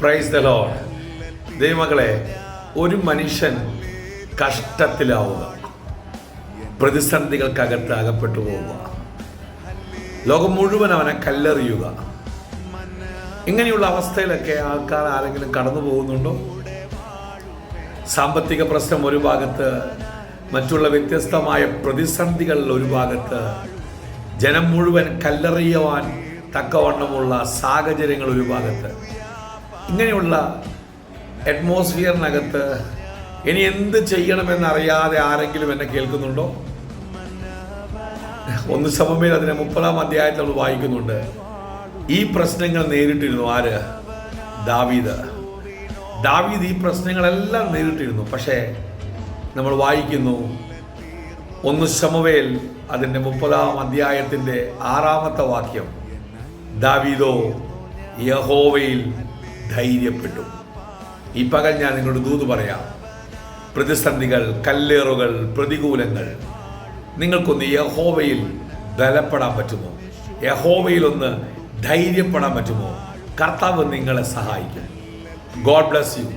Praise the Lord. ദൈവമക്കളെ, ഒരു മനുഷ്യൻ കഷ്ടത്തിലാവുക, പ്രതിസന്ധികൾക്കകത്ത് അകപ്പെട്ടു പോവുക, ലോകം മുഴുവൻ അവനെ കല്ലെറിയുക, ഇങ്ങനെയുള്ള അവസ്ഥയിലൊക്കെ ആൾക്കാർ ആരെങ്കിലും കടന്നു പോകുന്നുണ്ടോ? സാമ്പത്തിക പ്രശ്നം ഒരു ഭാഗത്ത്, മറ്റുള്ള വ്യത്യസ്തമായ പ്രതിസന്ധികൾ ഒരു ഭാഗത്ത്, ജനം മുഴുവൻ കല്ലെറിയുവാൻ തക്കവണ്ണമുള്ള സാഹചര്യങ്ങൾ ഒരു ഭാഗത്ത്, ഇങ്ങനെയുള്ള അറ്റ്മോസ്ഫിയറിനകത്ത് ഇനി എന്ത് ചെയ്യണമെന്നറിയാതെ ആരെങ്കിലും എന്നെ കേൾക്കുന്നുണ്ടോ? 1 ശമൂവേൽ അതിനെ 30-ാം അധ്യായത്തിൽ നമ്മൾ വായിക്കുന്നുണ്ട്. ഈ പ്രശ്നങ്ങൾ നേരിട്ടിരുന്നു ആര്? ദാവീദ് ഈ പ്രശ്നങ്ങളെല്ലാം നേരിട്ടിരുന്നു. പക്ഷേ നമ്മൾ വായിക്കുന്നു 1 ശമൂവേൽ അതിൻ്റെ 30-ാം അധ്യായത്തിൻ്റെ 6-ാമത്തെ വാക്യം, ദാവീദോ യഹോവയിൽ ധൈര്യപ്പെട്ടു. ഈ പകൽ ഞാൻ നിങ്ങളോട് ദൂത് പറയാം. പ്രതിസന്ധികൾ, കല്ലേറുകൾ, പ്രതികൂലങ്ങൾ, നിങ്ങൾക്കൊന്ന് യഹോവയിൽ ബലപ്പെടാൻ പറ്റുമോ? യഹോവയിൽ ഒന്ന് ധൈര്യപ്പെടാൻ പറ്റുമോ? കർത്താവ് നിങ്ങളെ സഹായിക്കും. God bless you.